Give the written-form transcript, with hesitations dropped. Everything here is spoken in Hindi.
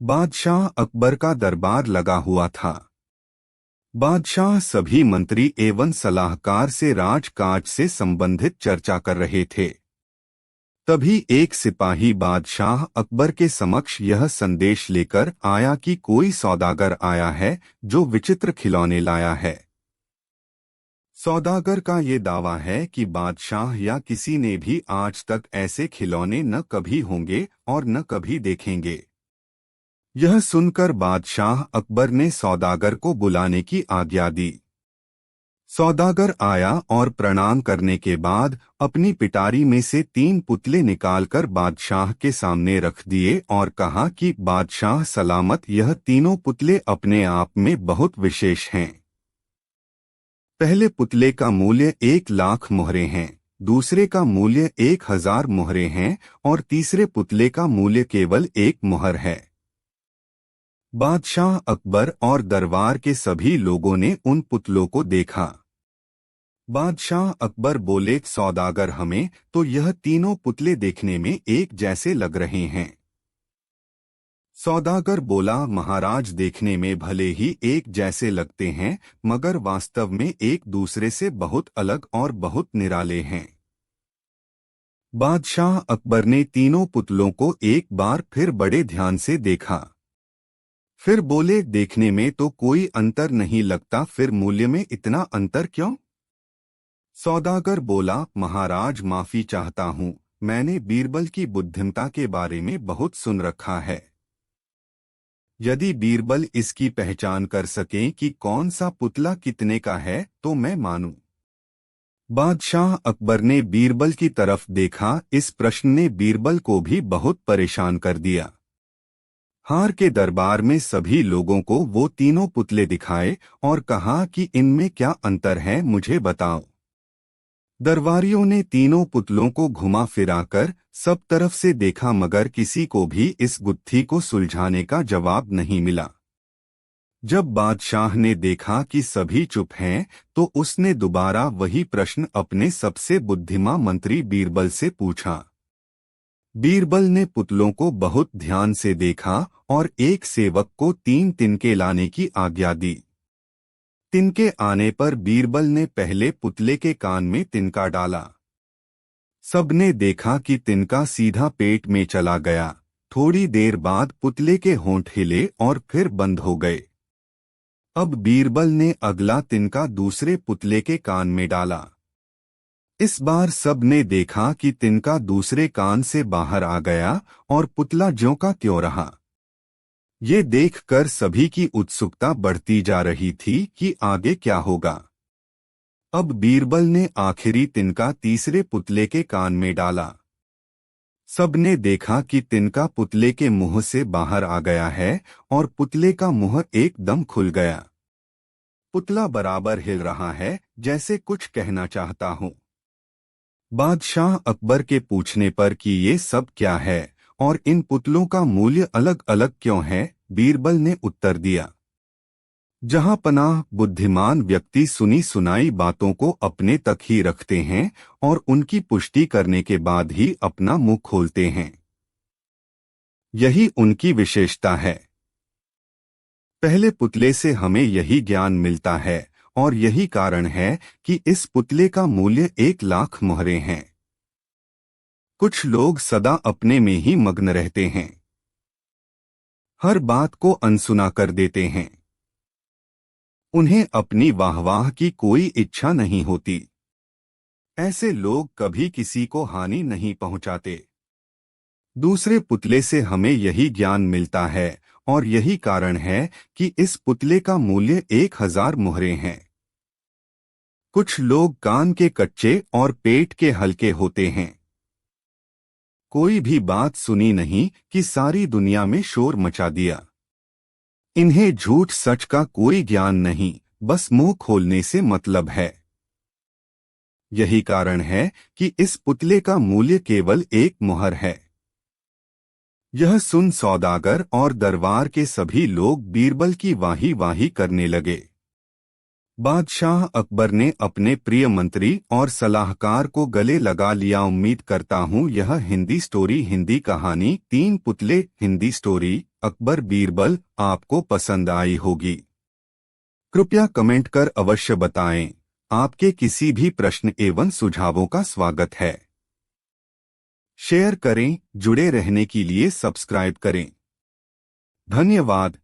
बादशाह अकबर का दरबार लगा हुआ था। बादशाह सभी मंत्री एवं सलाहकार से राजकाज से संबंधित चर्चा कर रहे थे। तभी एक सिपाही बादशाह अकबर के समक्ष यह संदेश लेकर आया कि कोई सौदागर आया है जो विचित्र खिलौने लाया है। सौदागर का ये दावा है कि बादशाह या किसी ने भी आज तक ऐसे खिलौने न कभी होंगे और न कभी देखेंगे। यह सुनकर बादशाह अकबर ने सौदागर को बुलाने की आज्ञा दी। सौदागर आया और प्रणाम करने के बाद अपनी पिटारी में से 3 पुतले निकालकर बादशाह के सामने रख दिए और कहा कि बादशाह सलामत, यह तीनों पुतले अपने आप में बहुत विशेष हैं। पहले पुतले का मूल्य 1,00,000 मुहरें हैं, दूसरे का मूल्य 1,000 मुहरें हैं और तीसरे पुतले का मूल्य केवल 1 मुहर है। बादशाह अकबर और दरबार के सभी लोगों ने उन पुतलों को देखा। बादशाह अकबर बोले, सौदागर, हमें तो यह तीनों पुतले देखने में एक जैसे लग रहे हैं। सौदागर बोला, महाराज, देखने में भले ही एक जैसे लगते हैं मगर वास्तव में एक दूसरे से बहुत अलग और बहुत निराले हैं। बादशाह अकबर ने तीनों पुतलों को एक बार फिर बड़े ध्यान से देखा। फिर बोले, देखने में तो कोई अंतर नहीं लगता, फिर मूल्य में इतना अंतर क्यों? सौदागर बोला, महाराज, माफी चाहता हूँ, मैंने बीरबल की बुद्धिमता के बारे में बहुत सुन रखा है। यदि बीरबल इसकी पहचान कर सकें कि कौन सा पुतला कितने का है तो मैं मानूं। बादशाह अकबर ने बीरबल की तरफ देखा। इस प्रश्न ने बीरबल को भी बहुत परेशान कर दिया। हार के दरबार में सभी लोगों को वो तीनों पुतले दिखाए और कहा कि इनमें क्या अंतर है, मुझे बताओ। दरबारियों ने तीनों पुतलों को घुमा फिराकर सब तरफ से देखा मगर किसी को भी इस गुत्थी को सुलझाने का जवाब नहीं मिला। जब बादशाह ने देखा कि सभी चुप हैं तो उसने दोबारा वही प्रश्न अपने सबसे बुद्धिमान मंत्री बीरबल से पूछा। बीरबल ने पुतलों को बहुत ध्यान से देखा और एक सेवक को 3 तिनके लाने की आज्ञा दी। तिनके आने पर बीरबल ने पहले पुतले के कान में तिनका डाला। सबने देखा कि तिनका सीधा पेट में चला गया। थोड़ी देर बाद पुतले के होंठ हिले और फिर बंद हो गए। अब बीरबल ने अगला तिनका दूसरे पुतले के कान में डाला। इस बार सबने देखा कि तिनका दूसरे कान से बाहर आ गया और पुतला ज्यों का त्यों रहा। ये देखकर सभी की उत्सुकता बढ़ती जा रही थी कि आगे क्या होगा। अब बीरबल ने आखिरी तिनका तीसरे पुतले के कान में डाला। सबने देखा कि तिनका पुतले के मुंह से बाहर आ गया है और पुतले का मुंह एकदम खुल गया। पुतला बराबर हिल रहा है जैसे कुछ कहना चाहता हो। बादशाह अकबर के पूछने पर कि ये सब क्या है और इन पुतलों का मूल्य अलग अलग क्यों है, बीरबल ने उत्तर दिया, जहां पनाह बुद्धिमान व्यक्ति सुनी सुनाई बातों को अपने तक ही रखते हैं और उनकी पुष्टि करने के बाद ही अपना मुंह खोलते हैं। यही उनकी विशेषता है। पहले पुतले से हमें यही ज्ञान मिलता है और यही कारण है कि इस पुतले का मूल्य 1,00,000 मुहरें हैं। कुछ लोग सदा अपने में ही मग्न रहते हैं, हर बात को अनसुना कर देते हैं। उन्हें अपनी वाहवाह की कोई इच्छा नहीं होती। ऐसे लोग कभी किसी को हानि नहीं पहुंचाते। दूसरे पुतले से हमें यही ज्ञान मिलता है और यही कारण है कि इस पुतले का मूल्य 1,000 मुहरें हैं। कुछ लोग कान के कच्चे और पेट के हल्के होते हैं। कोई भी बात सुनी नहीं कि सारी दुनिया में शोर मचा दिया। इन्हें झूठ सच का कोई ज्ञान नहीं, बस मुंह खोलने से मतलब है। यही कारण है कि इस पुतले का मूल्य केवल 1 मुहर है। यह सुन सौदागर और दरबार के सभी लोग बीरबल की वाही वाही करने लगे। बादशाह अकबर ने अपने प्रिय मंत्री और सलाहकार को गले लगा लिया। उम्मीद करता हूँ यह हिंदी स्टोरी, हिंदी कहानी तीन पुतले हिंदी स्टोरी अकबर बीरबल आपको पसंद आई होगी। कृपया कमेंट कर अवश्य बताएं। आपके किसी भी प्रश्न एवं सुझावों का स्वागत है। शेयर करें, जुड़े रहने के लिए सब्सक्राइब करें। धन्यवाद।